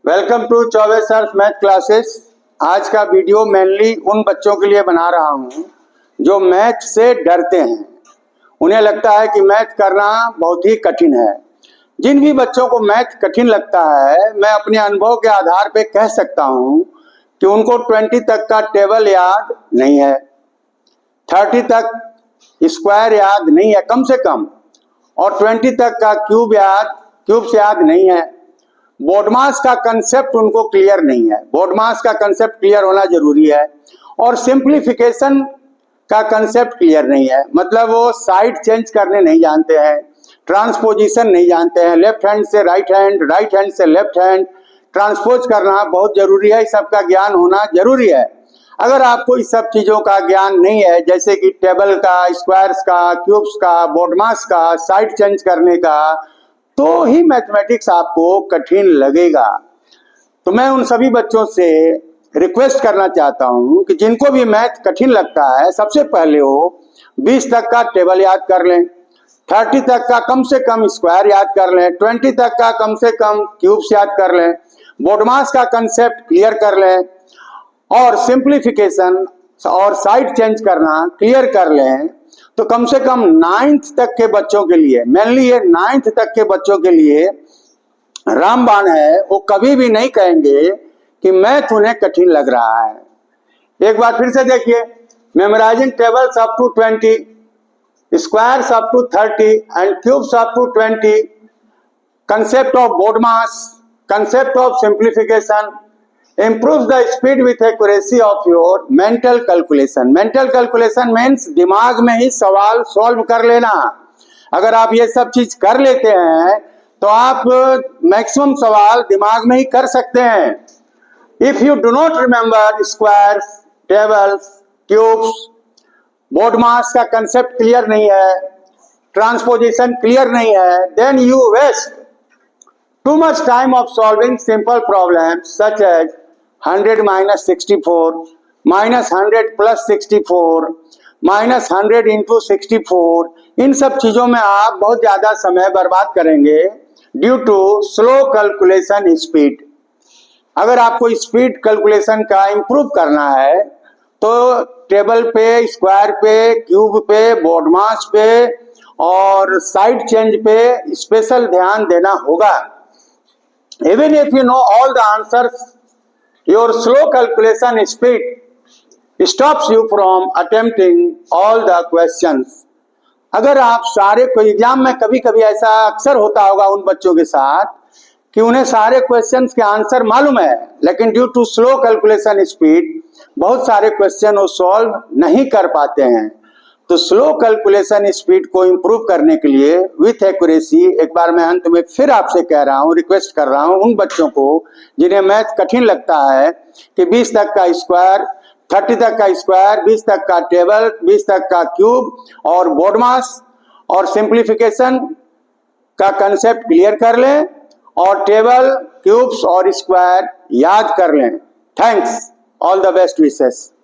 Welcome to Chaubey sir math classes. आज का video mainly उन बच्चों के लिए बना रहा हूँ जो मैथ से डरते हैं। उन्हें लगता है कि मैथ करना बहुत ही कठिन है। जिन भी बच्चों को मैथ कठिन लगता है, मैं अपने अनुभव के आधार पर कह सकता हूँ कि उनको 20 तक का टेबल याद नहीं है, 30 तक स्क्वायर याद नहीं है कम से कम, और 20 तक का क्यूब से याद नहीं है। बोडमास का कंसेप्ट उनको क्लियर नहीं है। बोडमास का कंसेप्ट क्लियर होना जरूरी है, और सिंप्लीफिकेशन का कंसेप्ट क्लियर नहीं है। मतलब वो साइड चेंज करने नहीं जानते हैं, ट्रांसपोजिशन नहीं जानते हैं, लेफ्ट हैंड से राइट हैंड, राइट हैंड से लेफ्ट हैंड ट्रांसपोज करना बहुत जरूरी है। इस सब का ज्ञान होना जरूरी है। अगर आपको इस सब चीजों का ज्ञान नहीं है, जैसे कि टेबल का, स्क्वायर्स का, क्यूब्स का, बोडमास का, साइड चेंज करने का, तो ही मैथमेटिक्स आपको कठिन लगेगा। तो मैं उन सभी बच्चों से रिक्वेस्ट करना चाहता हूं कि जिनको भी मैथ कठिन लगता है, सबसे पहले वो 20 तक का टेबल याद कर लें, 30 तक का कम से कम स्क्वायर याद कर लें, 20 तक का कम से कम क्यूब्स याद कर लें, बोडमास का कंसेप्ट क्लियर कर लें, और सिंप्लीफिकेशन और साइड चेंज करना क्लियर कर लें। तो कम से कम 9th तक के बच्चों के लिए, मेनली ये 9th तक के बच्चों के लिए रामबाण है। वो कभी भी नहीं कहेंगे कि मैथ उन्हें कठिन लग रहा है। एक बार फिर से देखिए, memorising tables up to 20, squares up to 30 and cubes up to 20, concept of BODMAS, concept of simplification, improves the speed with accuracy of your mental calculation. Mental calculation means दिमाग में ही सवाल सॉल्व कर लेना। अगर आप ये सब चीज कर लेते हैं तो आप मैक्सिमम सवाल दिमाग में ही कर सकते हैं। If you do not remember squares, tables, cubes, BODMAS का कंसेप्ट क्लियर नहीं है, ट्रांसपोजिशन क्लियर नहीं है, then you waste too much time of solving simple problems such as 100 minus 64, minus 100 plus 64, minus 100 into 64। इन सब चीजों में आप बहुत ज्यादा समय बर्बाद करेंगे due to slow calculation speed. अगर आपको स्पीड कैलकुलेशन का इंप्रूव करना है तो टेबल पे, स्क्वायर पे, क्यूब पे, बोडमास पे और साइड चेंज पे स्पेशल ध्यान देना होगा। Even if you know all the answers, your slow calculation speed stops you from attempting all the questions. अगर आप सारे को एग्जाम में, कभी कभी ऐसा अक्सर होता होगा उन बच्चों के साथ कि उन्हें सारे क्वेश्चंस के आंसर मालूम है, लेकिन due to slow calculation speed बहुत सारे क्वेश्चन वो सॉल्व नहीं कर पाते हैं। तो स्लो कैलकुलेशन स्पीड को इंप्रूव करने के लिए विथ एक्यूरेसी, एक बार मैं अंत में फिर आपसे कह रहा हूं, रिक्वेस्ट कर रहा हूं उन बच्चों को जिन्हें मैथ कठिन लगता है कि 20 तक का स्क्वायर, 30 तक का स्क्वायर, 20 तक का टेबल, 20 तक का क्यूब और बोडमास और सिंप्लीफिकेशन का कंसेप्ट क्लियर कर लें, और टेबल, क्यूब्स और स्क्वायर याद कर लें। Thanks, all the best wishes.